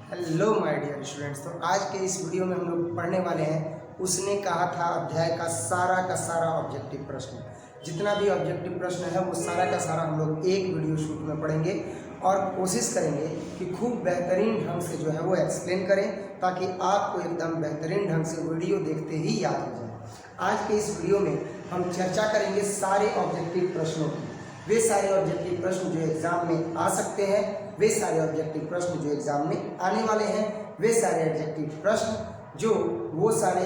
Hello my dear students. तो आज के इस वीडियो में हम लोग पढ़ने वाले हैं उसने कहा था अध्याय का सारा ऑब्जेक्टिव प्रश्न। जितना भी ऑब्जेक्टिव प्रश्न है वो सारा का सारा हम लोग एक वीडियो शूट में पढ़ेंगे और कोशिश करेंगे कि खूब बेहतरीन ढंग से जो है वो एक्सप्लेन करें ताकि आपको एकदम बेहतरीन ढंग से वीडियो देखते ही याद हो जाए। आज के इस वीडियो में हम चर्चा करेंगे सारे ऑब्जेक्टिव प्रश्नों की। वे सारे ऑब्जेक्टिव प्रश्न जो एग्जाम में आ सकते हैं, वे सारे ऑब्जेक्टिव प्रश्न जो एग्जाम में आने वाले हैं, वे सारे ऑब्जेक्टिव प्रश्न जो वो सारे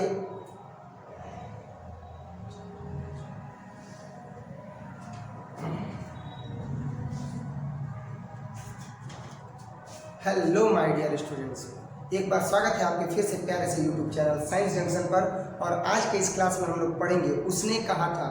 हेलो माय डियर स्टूडेंट्स, एक बार स्वागत है आपके फिर से प्यारे से यूट्यूब चैनल साइंस जंक्शन पर। और आज के इस क्लास में हम लोग पढ़ेंगे उसने कहा था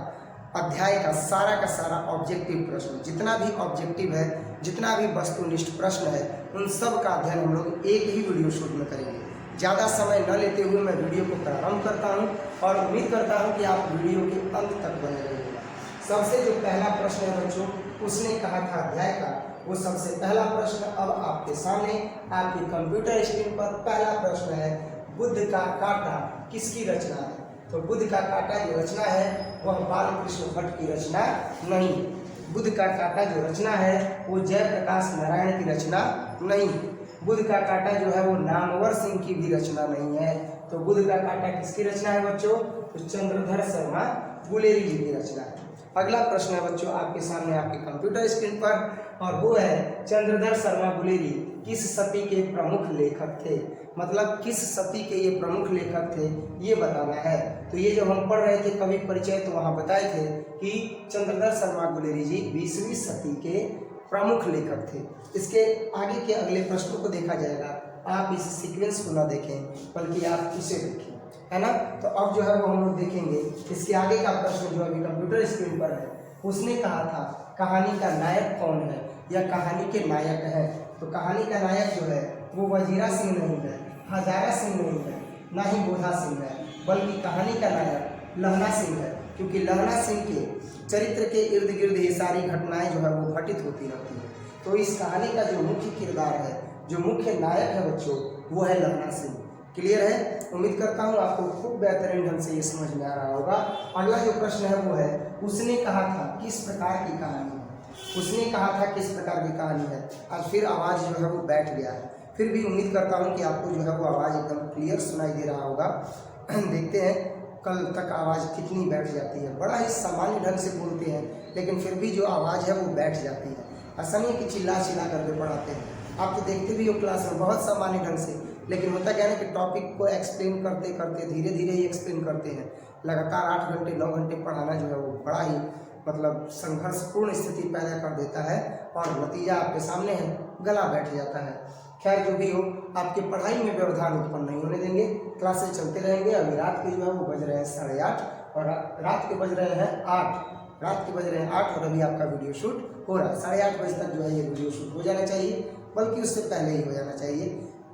अध्याय का सारा ऑब्जेक्टिव प्रश्न। जितना भी ऑब्जेक्टिव है, जितना भी वस्तुनिष्ठ प्रश्न है, उन सब का अध्ययन हम लोग एक ही वीडियो शूट में करेंगे। ज़्यादा समय न लेते हुए मैं वीडियो को प्रारंभ करता हूं और उम्मीद करता हूं कि आप वीडियो के अंत तक बने रहिएगा। सबसे जो पहला प्रश्न है बच्चों, उसने कहा था अध्याय का, वो सबसे पहला प्रश्न अब आपके सामने आपके कंप्यूटर स्क्रीन पर पहला प्रश्न है, बुद्ध का कांटा किसकी रचना है? तो बुद्ध का कांटा जो रचना है वह बालकृष्ण भट्ट की रचना नहीं। बुद्ध का कांटा जो रचना है वो जयप्रकाश नारायण की रचना नहीं। बुद्ध का कांटा जो है वो नामवर सिंह की भी रचना नहीं है। तो बुद्ध का कांटा किसकी रचना है बच्चों? तो चंद्रधर शर्मा गुलेरी जी की रचना है। अगला प्रश्न है बच्चों आपके सामने आपके कंप्यूटर स्क्रीन पर, और वो है चंद्रधर शर्मा गुलेरी किस सदी के प्रमुख लेखक थे? मतलब किस सदी के ये प्रमुख लेखक थे ये बताना है। तो ये जब हम पढ़ रहे थे कवि परिचय तो वहाँ बताए थे कि चंद्रधर शर्मा गुलेरी जी 20वीं सदी के प्रमुख लेखक थे। इसके आगे के अगले प्रश्नों को देखा जाएगा। आप इस सीक्वेंस को ना देखें बल्कि आप इसे देखें, है ना। तो अब जो है वो हम लोग देखेंगे इसके आगे का प्रश्न जो अभी कंप्यूटर स्क्रीन पर है। उसने कहा था कहानी का नायक कौन है या कहानी के नायक है? तो कहानी का नायक जो है वो वजीरा सिंह नहीं है, हजारा सिंह नहीं है, ना ही बोधा सिंह है, बल्कि कहानी का नायक लहना सिंह है। क्योंकि लहना सिंह के चरित्र के इर्द गिर्द ये सारी घटनाएं जो है वो घटित होती रहती है। तो इस कहानी का जो मुख्य किरदार है, जो मुख्य नायक है बच्चों, वो है लहना सिंह। क्लियर है? उम्मीद करता हूँ आपको खूब बेहतरीन ढंग से ये समझ में आ रहा होगा। अगला जो प्रश्न है वो है उसने कहा था किस प्रकार की कहानी है? उसने कहा था किस प्रकार की कहानी है। आज फिर आवाज़ जो है वो बैठ गया है, फिर भी उम्मीद करता हूँ कि आपको जो है वो आवाज़ एकदम क्लियर सुनाई दे रहा होगा। देखते हैं कल तक आवाज़ कितनी बैठ जाती है। बड़ा ही सामान्य ढंग से बोलते हैं लेकिन फिर भी जो आवाज़ है वो बैठ जाती है। ऐसा नहीं कि चिल्ला करके पढ़ाते हैं। आप तो देखते भी हो क्लास में बहुत सामान्य ढंग से, लेकिन होता क्या है कि टॉपिक को एक्सप्लेन करते करते धीरे धीरे ही एक्सप्लेन करते हैं। लगातार 8 घंटे 9 घंटे पढ़ाना जो है वो बड़ा ही मतलब संघर्षपूर्ण स्थिति पैदा कर देता है और नतीजा आपके सामने है, गला बैठ जाता है। खैर जो भी हो, आपकी पढ़ाई में व्यवधान उत्पन्न नहीं होने देंगे। क्लासेस चलते रहेंगे। अभी रात के जो है वो बज रहे हैं 8:30 और रात के बज रहे हैं 8। रात के बज रहे हैं 8 और अभी आपका वीडियो शूट हो रहा है। 8:30 बजे तक जो है ये वीडियो शूट हो जाना चाहिए, बल्कि उससे पहले ही हो जाना चाहिए।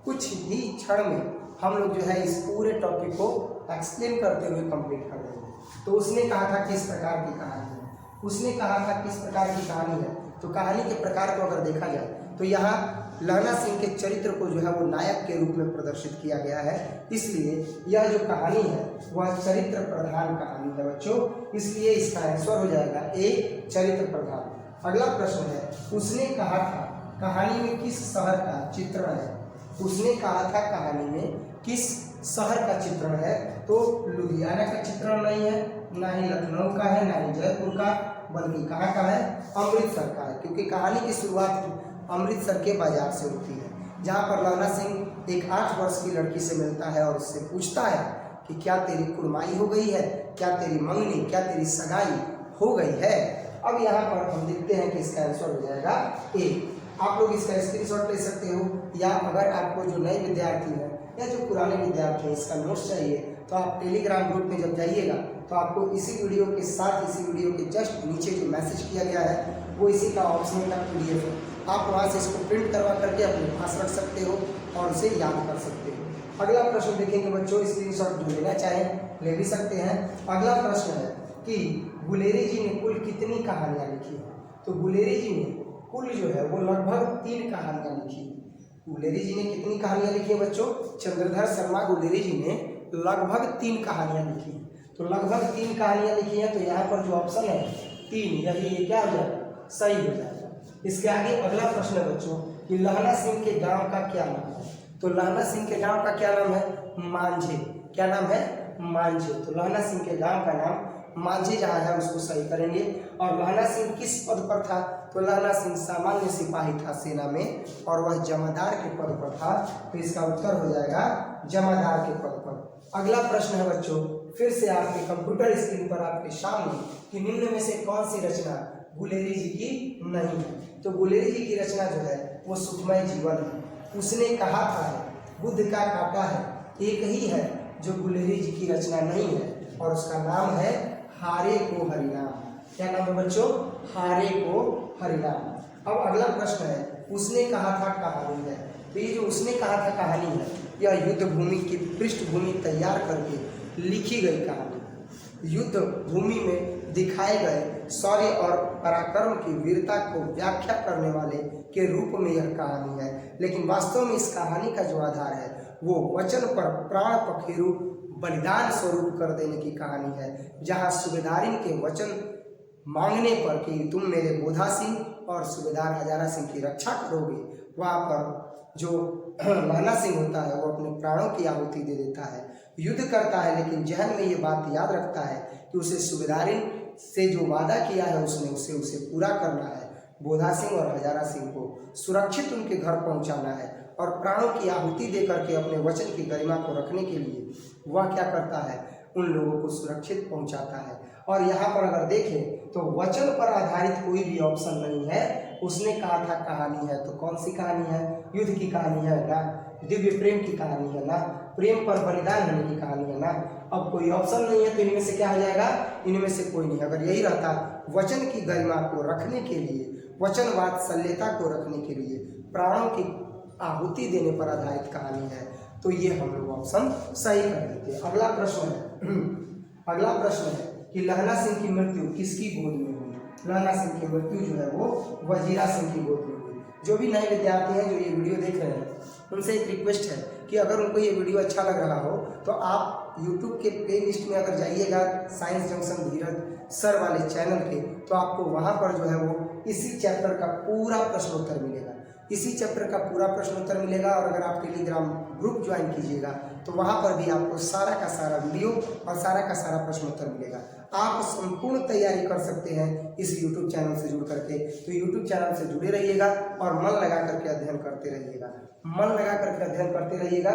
कुछ ही क्षण में हम लोग जो है इस पूरे टॉपिक को एक्सप्लेन करते हुए कंप्लीट कर देंगे। तो उसने कहा था किस प्रकार की कहानी है? उसने कहा था किस प्रकार की कहानी है। तो कहानी के प्रकार को अगर देखा जाए तो यहाँ लहना सिंह के चरित्र को जो है वो नायक के रूप में प्रदर्शित किया गया है। इसलिए यह जो कहानी है वह चरित्र प्रधान कहानी है बच्चों। इसलिए इसका आंसर हो जाएगा ए, चरित्र प्रधान। अगला प्रश्न है उसने कहा था कहानी में किस शहर का चित्रण है? उसने कहा था कहानी में किस शहर का चित्रण है? तो लुधियाना का चित्रण नहीं है, ना ही लखनऊ का है, ना ही जयपुर का, बल्कि कहाँ का है? अमृतसर का है। क्योंकि कहानी की शुरुआत अमृतसर के बाजार से होती है, जहाँ पर लहना सिंह एक 8 वर्ष की लड़की से मिलता है और उससे पूछता है कि क्या तेरी कुड़माई हो गई है, क्या तेरी मंगनी, क्या तेरी सगाई हो गई है। अब यहाँ पर हम देखते हैं कि इसका आंसर हो जाएगा ए। आप लोग इसका स्क्रीनशॉट ले सकते हो, या अगर आपको जो नए विद्यार्थी हैं या जो पुराने विद्यार्थी हैं इसका नोट्स चाहिए तो आप टेलीग्राम ग्रुप में जब जाइएगा तो आपको इसी वीडियो के साथ, इसी वीडियो के जस्ट नीचे जो मैसेज किया गया है वो इसी का ऑप्शन का PDF है। आप वहाँ से इसको प्रिंट करवा करके अपने पास रख सकते हो और उसे याद कर सकते हो। अगला प्रश्न देखेंगे बच्चों, स्क्रीनशॉट जो लेना चाहें ले भी सकते हैं। अगला प्रश्न है कि गुलेरी जी ने कुल कितनी कहानियाँ लिखी हैं? तो गुलेरी जी ने कुल जो है वो लगभग 3 कहानियाँ लिखी। गुलेरी जी ने कितनी कहानियां लिखी है बच्चों? चंद्रधर शर्मा गुलेरी जी ने लगभग 3 कहानियां लिखी हैं। तो लगभग 3 कहानियां लिखी हैं, तो यहाँ पर जो ऑप्शन है 3, यही ये क्या हो जाएगा? सही हो जाएगा। इसके आगे अगला प्रश्न है बच्चों कि लहना सिंह के गांव का क्या नाम है? तो लहना सिंह के गांव का क्या नाम है? मांझे। क्या नाम है? मांझे। तो लहना सिंह के गांव का नाम मांझे जहाँ है उसको सही करेंगे। और लहना सिंह किस पद पर था? तो लहना सिंह सामान्य सिपाही था सेना में, और वह जमादार के पद पर था। तो इसका उत्तर हो जाएगा जमादार के पद पर। अगला प्रश्न है बच्चों, फिर से आपके कंप्यूटर स्क्रीन पर आपके सामने कि निम्न में से कौन सी रचना गुलेरी जी की नहीं है? तो गुलेरी जी की रचना जो है वो सुखमय जीवन है। उसने कहा था बुद्ध का काटा है, एक ही है जो गुलेरी जी की रचना नहीं है, और उसका नाम है हारे को हरिनाम। क्या नाम है बच्चों? हारे को हरिनाम। अब अगला प्रश्न है, उसने कहा था कहानी है। तो ये जो उसने कहा था कहानी है, यह युद्ध भूमि की पृष्ठभूमि तैयार करके लिखी गई कहानी, युद्ध भूमि में दिखाए गए शौर्य और पराक्रम की वीरता को व्याख्या करने वाले के रूप में यह कहानी है। लेकिन वास्तव में इस कहानी का जो आधार है वो वचन पर प्राण पखेरु बलिदान स्वरूप कर देने की कहानी है, जहां सूबेदारिन के वचन मांगने पर कि तुम मेरे बोधा सिंह और सूबेदार हजारा सिंह की रक्षा करोगे, वहाँ पर जो लहना सिंह होता है वो अपने प्राणों की आहुति दे देता है, युद्ध करता है, लेकिन जहन में ये बात याद रखता है कि उसे सूबेदारिन से जो वादा किया है उसने उसे पूरा करना है। बोधा सिंह और हजारा सिंह को सुरक्षित उनके घर पहुंचाना है, और प्राणों की आहुति दे करके अपने वचन की गरिमा को रखने के लिए वह क्या करता है? उन लोगों को सुरक्षित पहुंचाता है। और यहाँ पर अगर देखें तो वचन पर आधारित कोई भी ऑप्शन नहीं है। उसने कहा था कहानी है, तो कौन सी कहानी है? युद्ध की कहानी है ना, दिव्य प्रेम की कहानी है ना, प्रेम पर बलिदान होने की कहानी है ना। अब कोई ऑप्शन नहीं है, तो इनमें से क्या हो जाएगा? इनमें से कोई नहीं। अगर यही रहता वचन की गरिमा को रखने के लिए, वचन वात्सल्यता को रखने के लिए, प्राणों की आहुति देने पर आधारित कहानी है, तो ये हम लोग ऑप्शन सही कर देते हैं। अगला प्रश्न है अगला प्रश्न है कि लहना सिंह की मृत्यु किसकी गोद में हुई? लहना सिंह की मृत्यु जो है वो वजीरा सिंह की गोद में हुई। जो भी नए विद्यार्थी हैं जो ये वीडियो देख रहे हैं, उनसे एक रिक्वेस्ट है कि अगर उनको ये वीडियो अच्छा लग रहा हो तो आप यूट्यूब के प्ले लिस्ट में अगर जाइएगा साइंस जंक्शन धीरज सर वाले चैनल के, तो आपको वहाँ पर जो है वो इसी चैप्टर का पूरा प्रश्नोत्तर मिलेगा, इसी चैप्टर का पूरा प्रश्नोत्तर मिलेगा। और अगर आप टेलीग्राम ग्रुप ज्वाइन कीजिएगा तो वहाँ पर भी आपको सारा का सारा वीडियो और सारा का सारा प्रश्नोत्तर मिलेगा। आप संपूर्ण तैयारी कर सकते हैं इस YouTube चैनल से जुड़ करके। तो YouTube चैनल से जुड़े रहिएगा और मन लगा करके अध्ययन करते रहिएगा, मन लगा करके अध्ययन करते रहिएगा,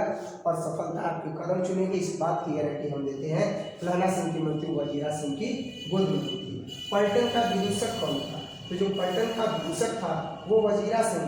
और सफलता आपके कदम चुनेगी, इस बात की गारंटी हम देते हैं। लहना सिंह की मृत्यु वजीरा सिंह की गोद में हुई थी। पलटन का विदूषक कौन था? तो जो पलटन का विदूषक था वो वजीरा सिंह।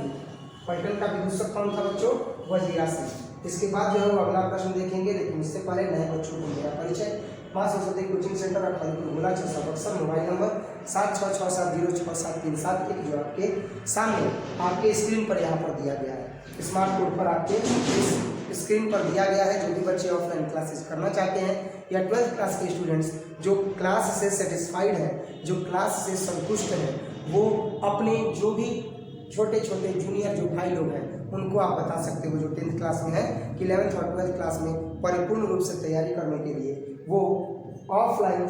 पलटन का विदूषक कौन था बच्चों? वजीरा सिंह। इसके बाद जो है वो अगला प्रश्न देखेंगे, लेकिन इससे पहले नए बच्चों को मेरा परिचय। माँ सरस्वती कोचिंग सेंटर खलीपुर गोला 6 बक्सर, मोबाइल नंबर 7667067371, जो आपके सामने आपके स्क्रीन पर यहाँ पर दिया गया है। स्मार्ट बोर्ड पर आपके इस स्क्रीन पर दिया गया है। जो भी बच्चे ऑफलाइन क्लासेस करना चाहते हैं या 12th क्लास के स्टूडेंट्स जो क्लास से सेटिस्फाइड हैं, जो क्लास से संतुष्ट हैं, वो अपने जो भी छोटे छोटे जूनियर जो भाई लोग हैं उनको आप बता सकते हो जो 10th क्लास में है कि 11th और 12th क्लास में परिपूर्ण रूप से तैयारी करने के लिए वो ऑफलाइन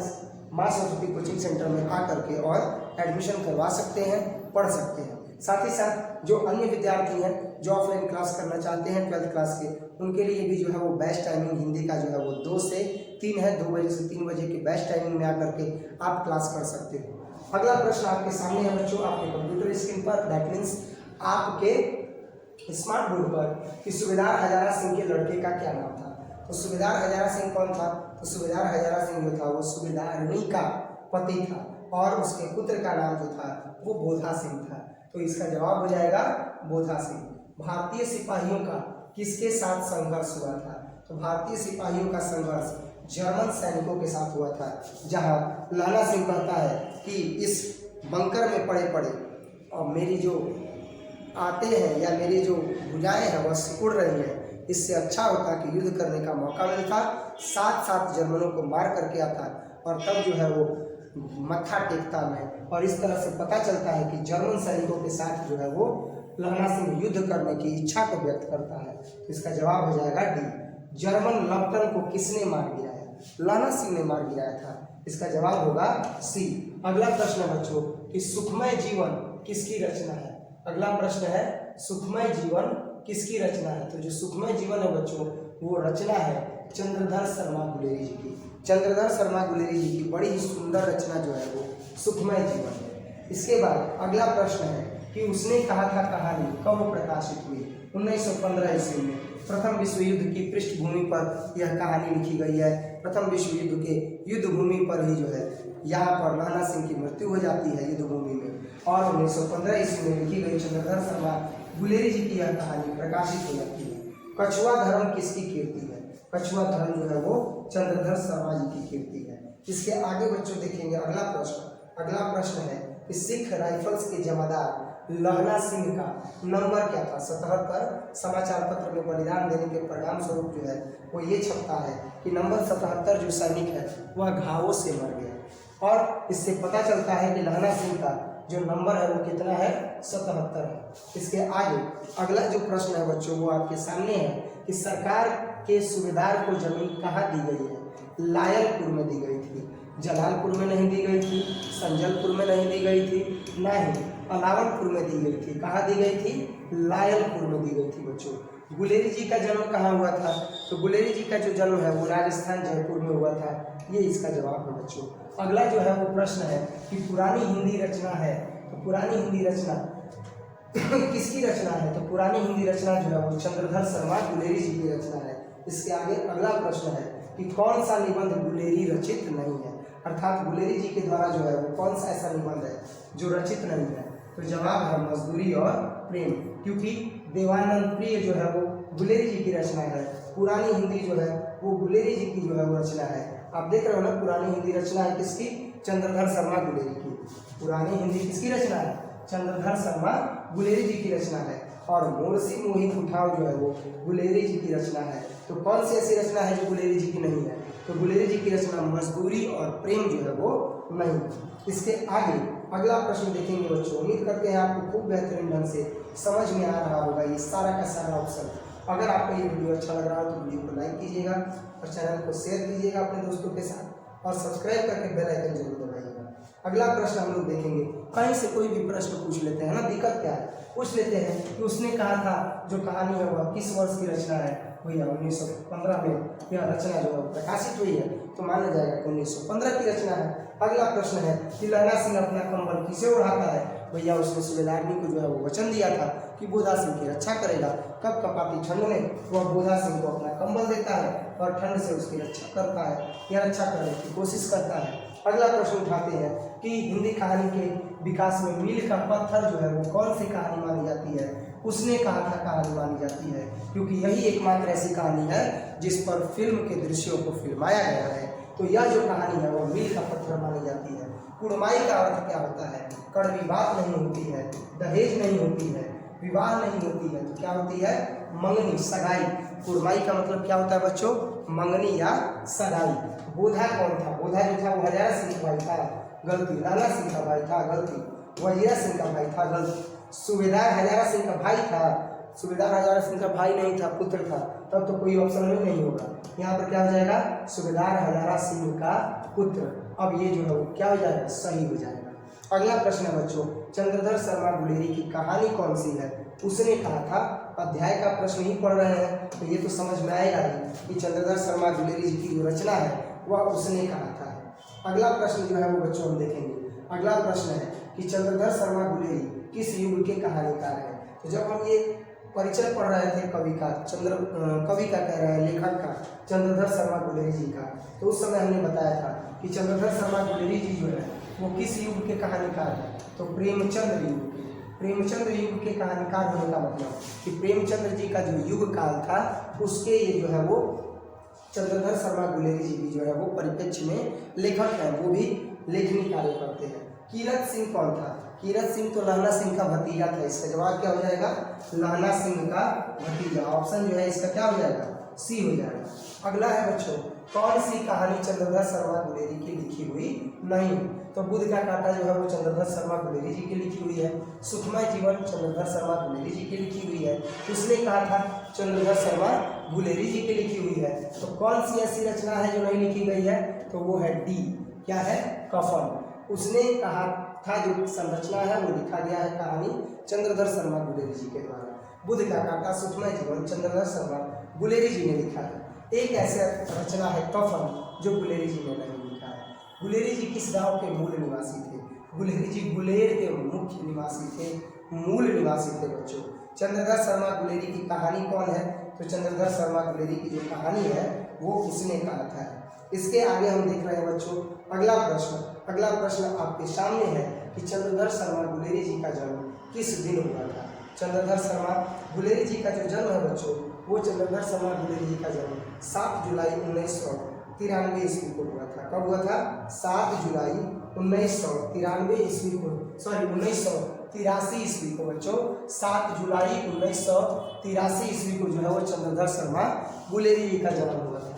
माँ सरस्वती कोचिंग सेंटर में आकर के और एडमिशन करवा सकते हैं, पढ़ सकते हैं। साथ ही साथ जो अन्य विद्यार्थी हैं जो ऑफलाइन क्लास करना चाहते हैं 12th क्लास के, उनके लिए भी जो है वो बेस्ट टाइमिंग हिंदी का जो है वो 2 से 3 है। 2 बजे से 3 बजे के बेस्ट टाइमिंग में आकर के आप क्लास कर सकते हो। अगला प्रश्न आपके सामने है बच्चों, आपके कंप्यूटर स्क्रीन पर, दैट मीन्स आपके स्मार्ट बोर्ड पर, कि सूबेदार हजारा सिंह के लड़के का क्या नाम था? तो सूबेदार हजारा सिंह कौन था? तो सूबेदार हजारा सिंह जो था वो सूबेदारनी का पति था, और उसके पुत्र का नाम जो था वो बोधा सिंह था। तो इसका जवाब हो जाएगा बोधा सिंह। भारतीय सिपाहियों का किसके साथ संघर्ष हुआ था? तो भारतीय सिपाहियों का संघर्ष जर्मन सैनिकों के साथ हुआ था, जहां लहना सिंह कहता है कि इस बंकर में पड़े पड़े और मेरी जो आते हैं या मेरी जो भुजाएं हैं वह सिकुड़ रही हैं, इससे अच्छा होता कि युद्ध करने का मौका मिलता, साथ साथ जर्मनों को मार करके आता, और तब जो है वो मत्था टेकता मैं। और इस तरह से पता चलता है कि जर्मन सैनिकों के साथ जो है वो लहना सिंह युद्ध करने की इच्छा को व्यक्त करता है? तो इसका जवाब हो जाएगा डी। जर्मन लप्टन को किसने मार गिराया? लहना सिंह ने मार गिराया था। इसका जवाब होगा सी। अगला प्रश्न है बच्चों कि सुखमय जीवन किसकी रचना है? अगला प्रश्न है सुखमय जीवन किसकी रचना है? तो जो सुखमय जीवन है बच्चों वो रचना है चंद्रधर शर्मा गुलेरी जी की। चंद्रधर शर्मा गुलेरी जी की बड़ी ही सुंदर रचना जो है वो सुखमय जीवन है। इसके बाद अगला प्रश्न है कि उसने कहा था कहानी कब प्रकाशित हुई? 1915 ईस्वी में प्रथम विश्व युद्ध की पृष्ठभूमि पर यह कहानी लिखी गई है। प्रथम विश्व युद्ध के युद्ध भूमि पर ही जो है यहाँ पर लहना सिंह की मृत्यु हो जाती है युद्ध भूमि में, और 1915 ईस्वी में लिखी गई चंद्रधर शर्मा गुलेरी जी की यह कहानी प्रकाशित हो जाती है। कछुआ धर्म किसकी कीर्ति है? कछुआ धर्म जो है वो चंद्रधर शर्मा जी की कीर्ति है। इसके आगे बच्चों देखेंगे अगला प्रश्न है कि सिख राइफल्स के जमादार लहना सिंह का नंबर क्या था? 77। समाचार पत्र में बलिदान देने के परिणाम स्वरूप जो है वो ये छपता है कि नंबर 77 जो सैनिक है वह घावों से मर गया, और इससे पता चलता है कि लहना सिंह का जो नंबर है वो कितना है? 77 है। इसके आगे अगला जो प्रश्न है बच्चों वो आपके सामने है कि सरकार के सूबेदार को जमीन कहाँ दी गई है? लायलपुर में दी गई थी, जलालपुर में नहीं दी गई थी, संजलपुर में नहीं दी गई थी, ना ही अलावलपुर में दी गई थी। कहाँ दी गई थी? लायलपुर में दी गई थी बच्चों। गुलेरी जी का जन्म कहाँ हुआ था? तो गुलेरी जी का जो जन्म है वो राजस्थान जयपुर में हुआ था। ये इसका जवाब है बच्चों। अगला जो है वो प्रश्न है कि पुरानी हिंदी रचना है, तो पुरानी हिंदी रचना किसकी रचना है? तो पुरानी हिंदी रचना जो है वो चंद्रधर शर्मा गुलेरी जी की रचना है। इसके आगे अगला प्रश्न है कि कौन सा निबंध गुलेरी रचित नहीं है? अर्थात गुलेरी जी के द्वारा जो है वो कौन सा ऐसा निबंध है जो रचित नहीं है? तो जवाब है मजदूरी और प्रेम, क्योंकि देवानंद प्रिय जो है वो गुलेरी जी की रचना है। पुरानी हिंदी जो है वो गुलेरी जी की जो है वो रचना है। आप देख रहे हो ना, पुरानी हिंदी रचना है किसकी? चंद्रधर शर्मा गुलेरी की। पुरानी हिंदी किसकी रचना है? चंद्रधर शर्मा गुलेरी जी की रचना है। और मोरसी मोहित उठाव जो है वो गुलेरी जी की रचना है। तो कौन सी ऐसी रचना है जो गुलेरी जी की नहीं है? तो गुलेरी जी की रचना मजदूरी और प्रेम जो है वो नहीं। इसके आगे अगला प्रश्न देखेंगे बच्चों। उम्मीद करते हैं आपको खूब बेहतरीन ढंग से समझ में आ रहा होगा ये सारा का सारा ऑप्शन। अगर आपको ये वीडियो अच्छा लग रहा हो तो वीडियो को लाइक कीजिएगा और चैनल को शेयर कीजिएगा अपने दोस्तों के साथ, और सब्सक्राइब करके बेल आइकन जरूर दबाइएगा। अगला प्रश्न हम लोग देखेंगे, कहीं से कोई भी प्रश्न पूछ लेते हैं ना, दिक्कत क्या है, पूछ लेते हैं कि उसने कहा था जो कहानी है वह किस वर्ष की रचना है? भैया 1915 में यह रचना जो है प्रकाशित हुई है, तो माना जाएगा कि 1915 की रचना है। अगला प्रश्न है कि लहना सिंह अपना कंबल किसे उड़ाता है? भैया उसने सूबेदारनी को जो है वो वचन दिया था कि बोधा सिंह की रक्षा करेगा। कब कपाती ठंड में वह बोधा सिंह को अपना कंबल देता है और ठंड से उसकी रक्षा करता है, या रक्षा करने की कोशिश करता है। अगला प्रश्न उठाते हैं कि हिंदी कहानी के विकास में मील का पत्थर जो है वो कौन सी कहानी मानी जाती है? उसने कहा था कहानी मानी जाती है, क्योंकि यही एकमात्र ऐसी कहानी है जिस पर फिल्म के दृश्यों को फिल्माया गया है। तो यह जो कहानी है वो मील का पत्थर मानी जाती है। कुड़माई का अर्थ क्या होता है? कड़वी बात नहीं होती है, दहेज नहीं होती है, विवाह नहीं होती है, तो क्या होती है? मंगनी, सगाई। कुड़माई का मतलब क्या होता है बच्चों? मंगनी या सगाई। बोधा कौन था? बोधा जो था वो हजारा सिंह का भाई था, गलती। लाला सिंह का भाई था, गलती। वजीरा सिंह का भाई था, गलती। सूबेदार हजारा सिंह का भाई था, सूबेदार हजारा सिंह का भाई नहीं था, पुत्र था, तब तो कोई ऑप्शन में नहीं होगा। यहाँ पर क्या हो जाएगा? सूबेदार हजारा सिंह का पुत्र। अब ये जो है वो क्या हो जाएगा? सही हो जाएगा। अगला प्रश्न है बच्चों, चंद्रधर शर्मा गुलेरी की कहानी कौन सी है? उसने कहा था। अध्याय का प्रश्न ही पढ़ रहे हैं तो ये तो समझ में आएगा ही कि चंद्रधर शर्मा गुलेरी जी की जो रचना है वह उसने कहा था। अगला प्रश्न जो है वो बच्चों हम देखेंगे। अगला प्रश्न है कि चंद्रधर शर्मा गुलेरी किस युग के कहानीकार हैं? तो जब हम ये परिचय पढ़ रहे थे कवि का, कवि का कह रहे हैं, लेखक का, चंद्रधर शर्मा गुलेरी जी का, तो उस समय हमने बताया था कि चंद्रधर शर्मा गुलेरी जी जो है वो किस युग के कहानीकार हैं? तो प्रेमचंद्र युग के। प्रेमचंद्र युग के कहानीकार होने का मतलब कि प्रेमचंद्र जी का जो युग काल था उसके ये जो है वो चंद्रधर शर्मा गुलेरी जी भी जो है वो परिप्रेक्ष्य में लेखक हैं, वो भी लेखनी कार्य करते हैं। कीरत सिंह कौन था? कीरत सिंह तो लहना सिंह का भतीजा था। इसका जवाब क्या हो जाएगा? लहना सिंह का भतीजा। ऑप्शन जो है इसका क्या हो जाएगा? सी हो जाएगा। अगला है बच्चों, कौन सी कहानी चंद्रधर शर्मा गुलेरी की लिखी हुई नहीं? तो बुध का कांटा जो है वो चंद्रधर शर्मा गुलेरी जी की लिखी हुई है। सुखमय जीवन चंद्रधर शर्मा गुलेरी जी की लिखी हुई है। उसने कहा था चंद्रधर शर्मा गुलेरी जी की लिखी हुई है। तो कौन सी ऐसी रचना है जो नहीं लिखी गई है, तो वो है डी, क्या है, कफन। उसने कहा था जो संरचना है वो लिखा गया है कहानी चंद्रधर शर्मा गुलेरी जी के द्वारा। बुध का कांटा सुखमय जीवन चंद्रधर शर्मा गुलेरी जी ने लिखा है। एक ऐसा रचना है कफन जो गुलेरी जी ने नहीं लिखा है। गुलेरी जी किस गांव के मूल निवासी थे? गुलेरी जी गुलेर के मुख्य निवासी थे, मूल निवासी थे बच्चों। चंद्रधर शर्मा गुलेरी की कहानी कौन है? तो चंद्रधर शर्मा गुलेरी की जो कहानी है वो उसने कहा था। इसके आगे हम देख रहे हैं बच्चों अगला प्रश्न। अगला प्रश्न आपके सामने है कि चंद्रधर शर्मा गुलेरी जी का जन्म किस दिन हुआ था? चंद्रधर शर्मा गुलेरी जी का जो जन्म है बच्चों, वो चंद्रधर शर्मा गुलेरी जी का जन्म 7 जुलाई 1993 ईस्वी को हुआ था। कब हुआ था? 7 जुलाई 1993 ईस्वी को, 1983 ईस्वी को बच्चों, 7 जुलाई 1983 ईस्वी को जो है वो चंद्रधर शर्मा गुलेरी जी का जन्म हुआ था।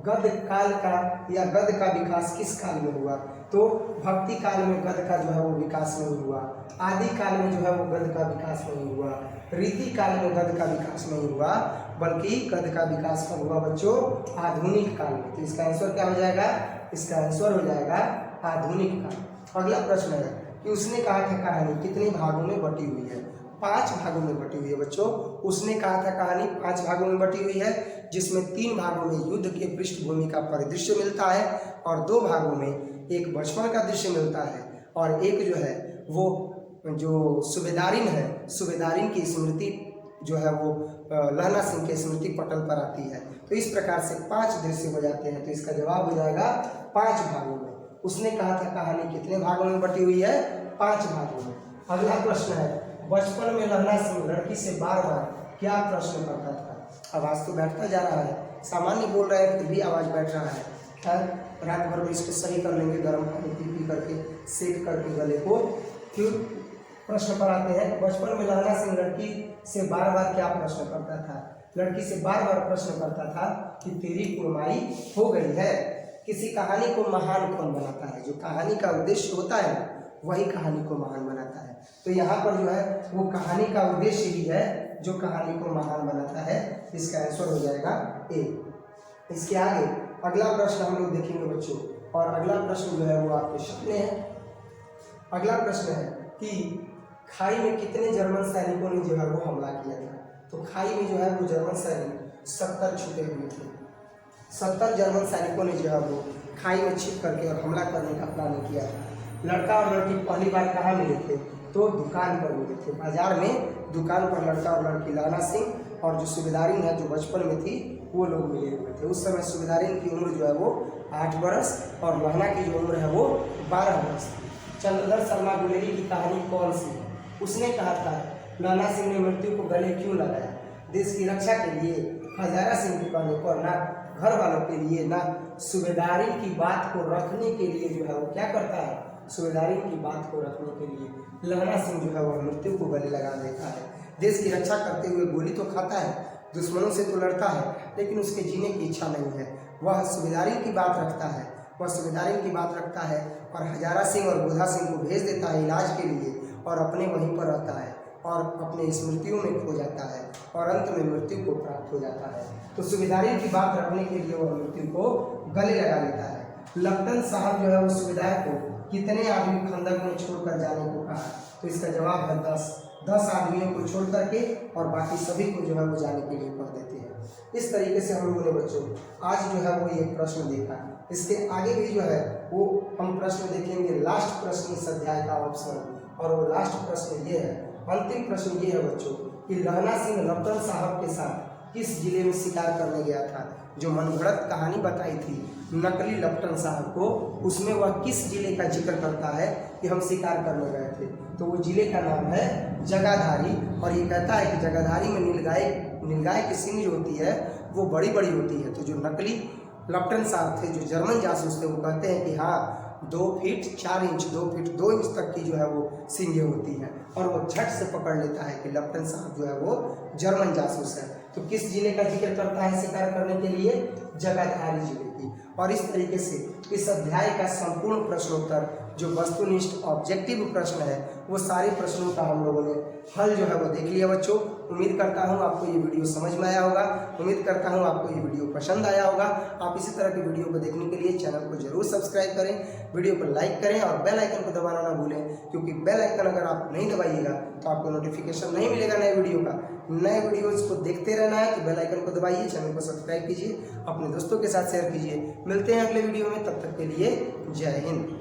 गद्य काल का या गद्य का विकास किस काल में हुआ? तो भक्ति काल में गद्य का जो है वो विकास नहीं हुआ, आदि काल में जो है वो गद्य का विकास नहीं हुआ, रीति काल में गद्य का विकास नहीं हुआ, बल्कि गद्य का विकास कब हुआ बच्चों? आधुनिक काल में। तो इसका आंसर क्या हो जाएगा? इसका आंसर हो जाएगा आधुनिक काल। अगला प्रश्न है कि उसने कहा था कहानी कितने भागों में बटी हुई है? 5 भागों में बटी हुई है बच्चों। उसने कहा था कहानी 5 भागों में बटी हुई है, जिसमें 3 भागों में युद्ध के पृष्ठभूमि का परिदृश्य मिलता है और 2 भागों में एक बचपन का दृश्य मिलता है और एक जो है वो जो सूबेदारिन है, सूबेदारिन की स्मृति जो है वो लहना सिंह के स्मृति पटल पर आती है। तो इस प्रकार से 5 दृश्य हो जाते हैं। तो इसका जवाब हो जाएगा 5 भागों में। उसने कहा था कहानी कितने भागों में बटी हुई है? 5 भागों में। अगला प्रश्न है बचपन में लहना सिंह लड़की से बार बार क्या प्रश्न करता था? आवाज़ तो बैठता जा रहा है, सामान्य बोल रहे हैं फिर भी आवाज़ बैठ रहा है। खैर रात भर में इसको सही कर लेंगे, गर्म पानी पी करके सेक करके गले को। फिर प्रश्न पर आते हैं। बचपन में लहना सिंह लड़की से बार बार क्या प्रश्न करता था? लड़की से बार बार प्रश्न करता था कि तेरी कुर्माई हो गई है। किसी कहानी को महान कौन बनाता है? जो कहानी का उद्देश्य होता है वही कहानी को महान बनाता है। तो यहाँ पर जो है वो कहानी का उद्देश्य ही है जो कहानी को महान बनाता है। इसका आंसर हो जाएगा ए। इसके आगे अगला प्रश्न हम लोग देखेंगे बच्चों, और अगला प्रश्न जो है वो आपके सामने है। अगला प्रश्न है कि खाई में कितने जर्मन सैनिकों ने जो है वो हमला किया था? तो खाई में जो है वो जर्मन सैनिक 70 छुपे हुए थे। 70 जर्मन सैनिकों ने जो है वो खाई में छिप करके और हमला करने का प्लान किया था। लड़का और लड़की पहली बार कहाँ मिले थे? तो दुकान पर मिले थे, बाजार में दुकान पर लड़का और लड़की लहना सिंह और जो सूबेदारिन है जो बचपन में थी वो लोग मिले हुए थे। उस समय सूबेदारिन की उम्र जो है वो 8 बरस और लहना की जो उम्र है वो 12 बरस थी। चंद्रधर शर्मा गुलेरी की कहानी कौन सी है? उसने कहा था लहना सिंह ने मृत्यु को गले क्यों लगाया? देश की रक्षा के लिए, हजारा सिंह के कहने पर, ना घर वालों के लिए, ना सूबेदारिन की बात को रखने के लिए जो है वो क्या करता है? सूबेदारिन की बात को रखने के लिए लहना सिंह जो है वह मृत्यु को गले लगा देता है। देश की रक्षा करते हुए गोली तो खाता है, दुश्मनों से तो लड़ता है, लेकिन उसके जीने की इच्छा नहीं है। वह सूबेदारिन की बात रखता है, वह सूबेदारिन की बात रखता है और हजारा सिंह और बोधा सिंह को भेज देता है इलाज के लिए और अपने वहीं पर रहता है और अपने स्मृतियों में खो जाता है और अंत में मृत्यु को प्राप्त हो जाता है। तो सूबेदारिन की बात रखने के लिए वह मृत्यु को गले लगा लेता है। लप्टन साहब जो है वो सूबेदार को कितने आदमी खंदक में छोड़कर जाने को कहा? तो इसका जवाब है 10 आदमियों को छोड़ करके और बाकी सभी को जो है वो जाने के लिए कह देते हैं। इस तरीके से हम लोगों ने बच्चों आज जो है वो ये प्रश्न देखा। इसके आगे भी जो है वो हम प्रश्न देखेंगे। लास्ट प्रश्न इस अध्याय का ऑप्शन, और वो लास्ट प्रश्न ये है, अंतिम प्रश्न ये है बच्चों कि लहना सिंह लप्टन साहब के साथ किस जिले में शिकार करने गया था? जो मनगढ़ंत कहानी बताई थी नकली लप्टन साहब को, उसमें वह किस जिले का जिक्र करता है कि हम शिकार करने गए थे? तो वो जिले का नाम है जगाधारी। और ये कहता है कि जगाधारी में नीलगाय की सींग जो होती है वो बड़ी बड़ी होती है। तो जो नकली लप्टन साहब थे, जो जर्मन जासूस थे, वो कहते हैं कि हाँ 2 फीट 4 इंच 2 फीट 2 इंच तक की जो है वो सींगें होती हैं और वो झट से पकड़ लेता है कि लप्टन साहब जो है वो जर्मन जासूस है। तो किस जिले का जिक्र करता है शिकार करने के लिए? जगाधारी जिले की। और इस तरीके से इस अध्याय का संपूर्ण प्रश्नोत्तर जो वस्तुनिष्ठ ऑब्जेक्टिव प्रश्न है वो सारे प्रश्नों का हम लोगों ने हल जो है वो देख लिया बच्चों। उम्मीद करता हूँ आपको ये वीडियो समझ में आया होगा, उम्मीद करता हूँ आपको ये वीडियो पसंद आया होगा। आप इसी तरह की वीडियो को देखने के लिए चैनल को जरूर सब्सक्राइब करें, वीडियो को लाइक करें और बेल आइकन को दबाना ना भूलें, क्योंकि बेल आइकन अगर आप नहीं दबाइएगा तो आपको नोटिफिकेशन नहीं मिलेगा नए वीडियो का। नए वीडियोज़ को देखते रहना है तो बेल आइकन को दबाइए, चैनल को सब्सक्राइब कीजिए, अपने दोस्तों के साथ शेयर कीजिए। मिलते हैं अगले वीडियो में, तब तक के लिए जय हिंद।